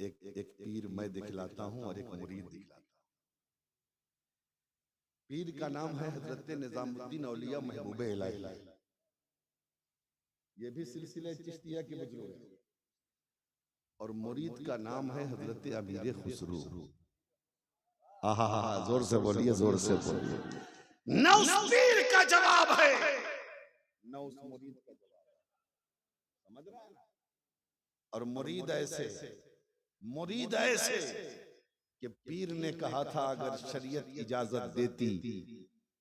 एक एक पीर मैं दिखलाता हूं और एक मुरीद दिखलाता हूं। पीर का नाम है हजरत निजामुद्दीन औलिया महबूब इलाही, ये भी सिलसिले चिश्तिया की बुजुर्ग है। और मुरीद का नाम है हजरत अमीर खुसरू। आहा हा, जोर से बोलिए, जोर से बोलिए। न उस पीर का जवाब है न उस मुरीद का जवाब है, समझ रहा है ना। और मुरीद ऐसे कि पीर ने कहा था अगर शरीयत इजाजत देती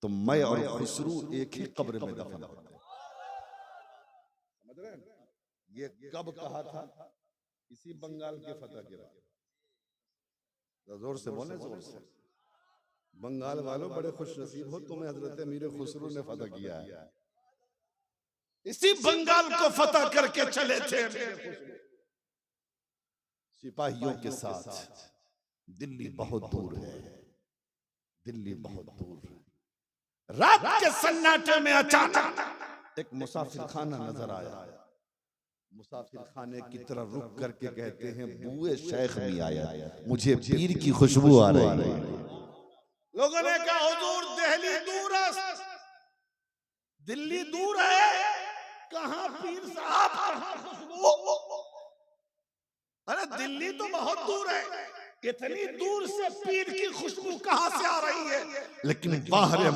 तो मैं और खुसरू एक ही कब्र में दफन होते। समझ रहे हैं? ये कब कहा था? इसी बंगाल के फतह के बाद। जोर से बोले, जोर से। बंगाल वालों बड़े खुश नसीब हो, तुम्हें हजरत अमीर खुसरू ने फतह किया है। इसी बंगाल को फतह करके चले थे सिपाहियों के साथ। दिल्ली बहुत दूर है, दिल्ली बहुत दूर है। रात के सन्नाटे में अचानक एक मुसाफिर खाना नजर आया। मुसाफिर खाने की तरफ रुक करके कहते हैं बूए शेख भी आया, मुझे पीर की खुशबू आ रही है। लोगों ने कहा हुजूर दिल्ली दूर है, दिल्ली दूर है, कहां पीर साहब, कहां खुशबू? अरे दिल्ली तो बहुत दूर है, इतनी दूर से पीर की खुशबू कहां से आ रही है? लेकिन बाहर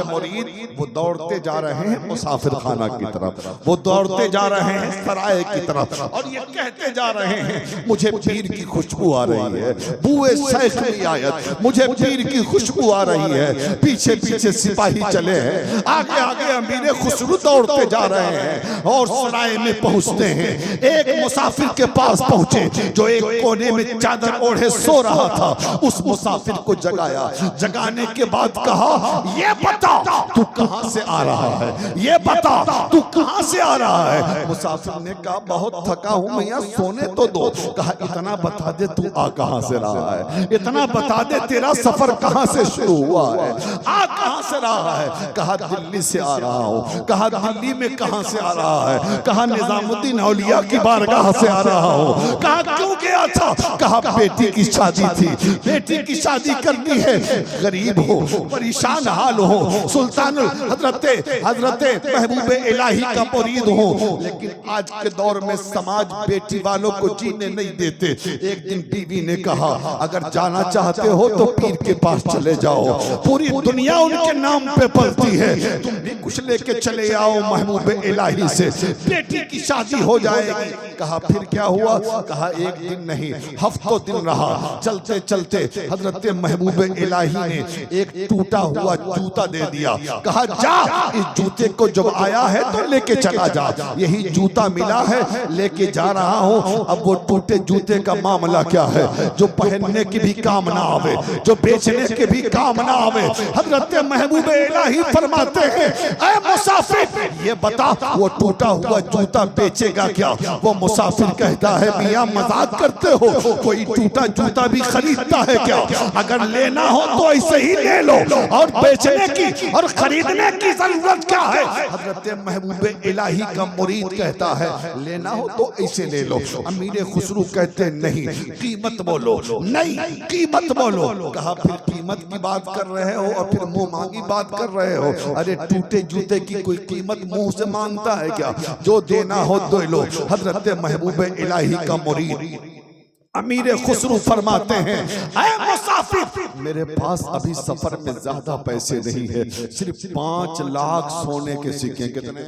मुरीद वो दौड़ते जा रहे हैं मुसाफिर खाना की तरफ, वो दौड़ते जा रहे हैं सराय की तरफ, और ये कहते जा रहे हैं मुझे पीर की खुशबू आ रही है, बूए शेख की आयत, मुझे पीर की खुशबू आ रही है। पीछे पीछे सिपाही चले हैं, आगे आगे अमीर खुसरू दौड़ते जा रहे हैं और सराय में पहुंचते हैं। एक मुसाफिर के पास पहुंचे जो एक कोने में चादर ओढ़े सो रहा था। उस मुसाफिर को जगाया, जगाने के बाद कहा ये बता तू कहां से आ रहा है, ये बता तू कहां से आ रहा है। मुसाफिर ने कहा बहुत थका हूं मियां, सोने तो दो। कहा इतना बता दे तू आ कहां से रहा है, इतना बता दे तेरा सफर कहां से शुरू हुआ है, आ कहां से रहा है। कहा दिल्ली से आ रहा हूं। कहा दिल्ली में कहां से आ रहा है। कहा निजामुद्दीन औलिया की बारगाह से आ रहा हूं। कहा क्यों गया था? कहा बेटी की शादी थी, बेटी की शादी करनी है, गरीब हो, परेशान हाल हो, सुल्तान हजरत महबूब इलाही का मुरीद हो, लेकिन आज के दौर में समाज बेटी वालों को जीने नहीं देते। एक दिन बीवी ने कहा अगर जाना चाहते हो तो पीर के पास चले जाओ, पूरी दुनिया उनके नाम पे पलती है, तुम भी कुछ लेके चले आओ महबूब इलाही से, बेटी की शादी हो जाएगी। कहा फिर क्या हुआ? कहा एक दिन नहीं हफ्तों दिन रहा। चलते चलते हजरत महबूब इलाही ने एक टूटा हुआ जूता दे दिया। कहा जा इस जूते को जब आया है तो लेके चला जा, यही जूता मिला है लेके जा रहा हूं। अब वो टूटे जूते का मामला क्या है जो पहनने की भी काम ना आवे, जो बेचने के भी काम ना आवे। हजरत महबूब इलाही फरमाते हैं ऐ मुसाफिर ये बता वो टूटा हुआ जूता बेचेगा क्या? वो मुसाफिर कहता है मियां मजाक करते हो, कोई टूटा जूता भी खरीदता है क्या? अगर लेना हो तो ऐसे ही ले लो, और बेचने की और खरीदने की जरूरत क्या है? हजरत महबूब इलाही का मुरीद कहता है लेना हो तो ऐसे ले लो। अमीर खुसरू कहते नहीं कीमत बोलो, नहीं कीमत बोलो। कहा फिर कीमत की बात कर रहे हो और फिर मुंह मांगी बात कर रहे हो? अरे टूटे जूते की कोई कीमत मुंह से मांगता है क्या? जो देना हो दो लो। हजरत महबूब इलाही का मुरीद अमीर खुसरू फरमाते हैं ऐ मुसाफिर मेरे पास अभी सफर में ज्यादा पैसे नहीं है, सिर्फ 5 लाख सोने के सिक्के। कितने?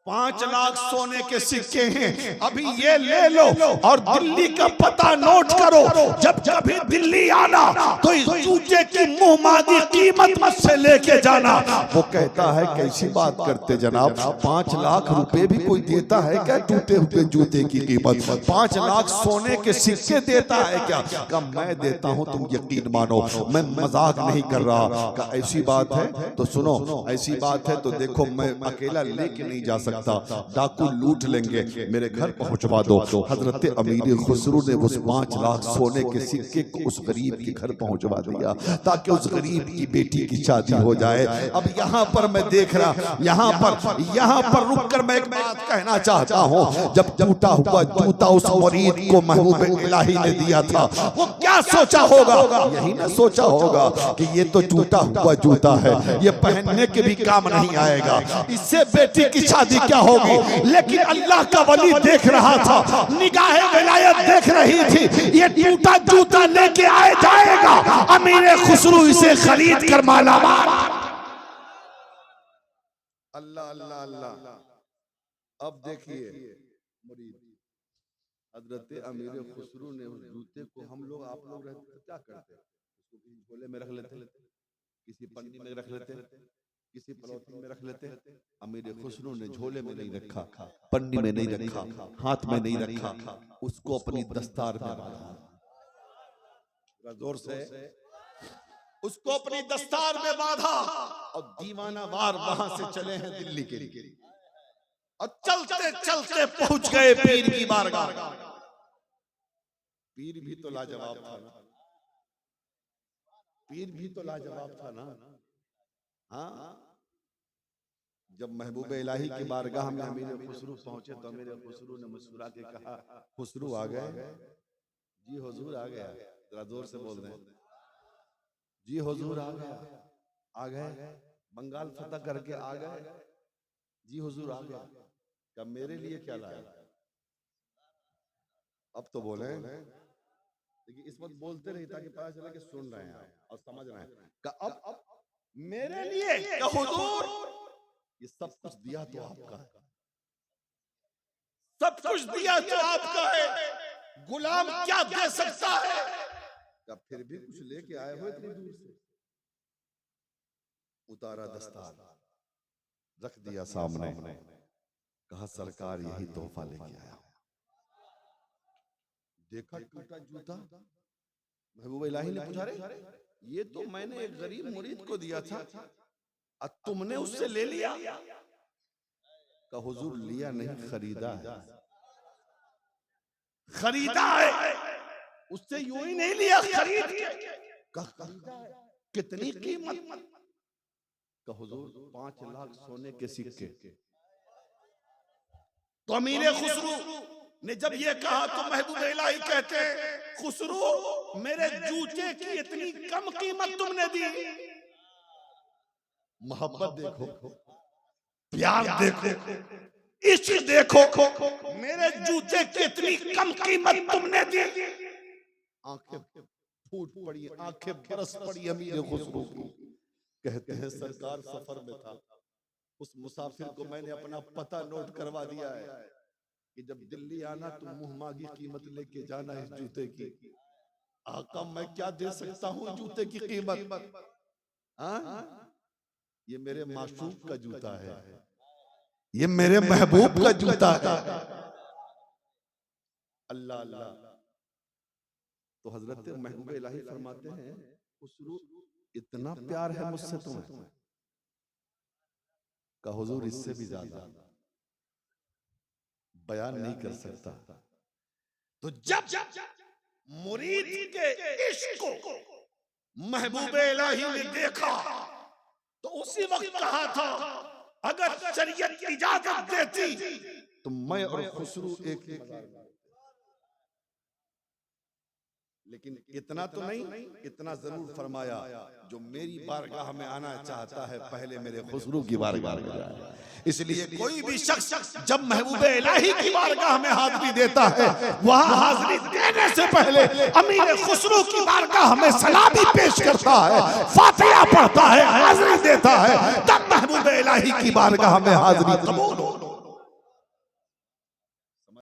5 लाख सोने के सिक्के हैं, अभी ये ले लो और दिल्ली का पता नोट करो। जब कभी दिल्ली आना तो इस जूते की मुंह मांगी कीमत मुझसे लेके जाना। वो कहता है कैसी बात करते जनाब, 5 लाख रुपए भी कोई देता है क्या टूटे हुए जूते की कीमत? 5 लाख सोने के सिक्के देता है क्या? कहा मैं देता हूं, तुम यकीन मानो, मैं मजाक नहीं कर रहा। कहा ऐसी बात है तो सुनो, ऐसी बात है तो देखो मैं अकेला लेके नहीं जा सकता, सकता, डाकू लूट लेंगे, मेरे घर पहुंचवा दो। हजरत अमीर खुसरू ने उस 5 लाख सोने के सिक्के को उस गरीब के घर पहुंचवा दिया ताकि उस गरीब की बेटी की शादी हो जाए। अब यहाँ पर मैं देख रहा, यहाँ पर रुक कर मैं एक बात कहना चाहता हूँ। जब टूटा हुआ जूता उस मुरीद को महबूब इलाही ने दिया था, वो क्या सोचा होगा? यही ना सोचा होगा कि ये तो टूटा हुआ जूता है, ये पहनने के भी काम नहीं आएगा, इससे बेटी की शादी क्या होगी? लेकिन अल्लाह का वली देख रहा था, निगाहे विलायत देख रही थी, ये टूटा जूता लेके आए जाएगा, अमीर खुसरू इसे खरीद कर मालामाल। अल्लाह अल्लाह अल्लाह। अब देखिए मुरीद, हजरत अमीर खुसरू ने उस जूते को, हम लोग आप लोग रहते तो क्या करते? उसको किसी झोले में रख लेते, किसी पन्नी में रख लेते, किसी पलौती में रख लेते। अमीर खुसरू ने झोले में नहीं रखा, पन्नी में नहीं रखा, हाथ में नहीं रखा, उसको अपनी दस्तार में बांधा। जोर से उसको अपनी दस्तार में बांधा और दीवाना वार वहां से चले हैं दिल्ली के लिए। और चलते चलते पहुंच गए पीर की बारगाह। पीर भी तो लाजवाब था ना, पीर भी तो लाजवाब था ना। हाँ, जब महबूब इलाही की बारगाह में अमीर खुसरू पहुंचे तो अमीर खुसरू ने मुस्कुरा के कहा, खुसरू आ गए? जी हुजूर आ गया। जरा जोर से बोल दें, जी हुजूर आ गया, आ गए, बंगाल फतह करके आ गए, जी हुजूर आ गया। क्या मेरे लिए क्या लाया? अब तो बोले, लेकिन इस वक्त बोलते नहीं ताकि पता चले कि सुन रहे हैं और समझ रहे हैं। अब मेरे लिए क्या हुजूर? ये सब कुछ दिया तो आपका है, सब कुछ दिया तो आपका है, गुलाम क्या दे सकता है? क्या फिर भी कुछ लेके आए हो इतनी दूर से? उतारा दस्तार, रख दिया सामने, कहा सरकार यही तोहफा लेके आया। देखा टूटा जूता, महबूब इलाही ने पूछा, रे ये तो मैंने एक गरीब मुरीद को दिया था और तुमने उससे ले लिया? कहा हुजूर लिया नहीं, खरीदा है, खरीदा है, उससे यूं ही नहीं लिया, खरीद के। खरीदा है, कितनी कीमत? कहा हुजूर 5 लाख सोने के सिक्के। तो अमीर खुसरू ने जब ये कहा तो महबूब इलाही कहते, खुसरू मेरे जूते की इतनी कम कीमत तुमने दी? मोहब्बत देखो, प्यार देखो, इश्क देखो, मेरे जूते की इतनी कम कीमत तुमने दी? आंखें फूट पड़ी, आंखें बरस पड़ी अमीर खुसरू की। कहते हैं सरकार सफर में था, उस मुसाफिर को मैंने अपना पता नोट करवा दिया है कि जब दिल्ली आना तो मुंह मांगी कीमत लेके जाना इस जूते की। आका मैं क्या दे सकता हूँ जूते की कीमत? ये मेरे माशूक का जूता है, ये मेरे महबूब का जूता है। अल्लाह अल्लाह। तो हजरत महबूब इलाही फरमाते हैं, खुसरू इतना प्यार है मुझसे तुम्हें? का हुजूर इससे भी ज्यादा, बयान नहीं कर सकता। तो जब मुरीद के इश्क को महबूब इलाही ने देखा तो उसी वक्त कहा था, अगर शरीयत इजाजत देती तो मैं और खुसरू एक ही मजार में। लेकिन इतना तो नहीं, इतना जरूर फरमाया, जो मेरी बारगाह में आना चाहता है पहले मेरे खुसरू की बारगाह में जाए। इसलिए कोई भी शख्स जब महबूब इलाही की बारगाह में हाजिरी देता है, वहां हाजिरी देने से पहले अमीर खुसरू की बारगाह में सलामी पेश करता है, फातिहा पढ़ता है, हाजिरी देता है, तब महबूब इलाही की बारगाह में हाजिरी कबूल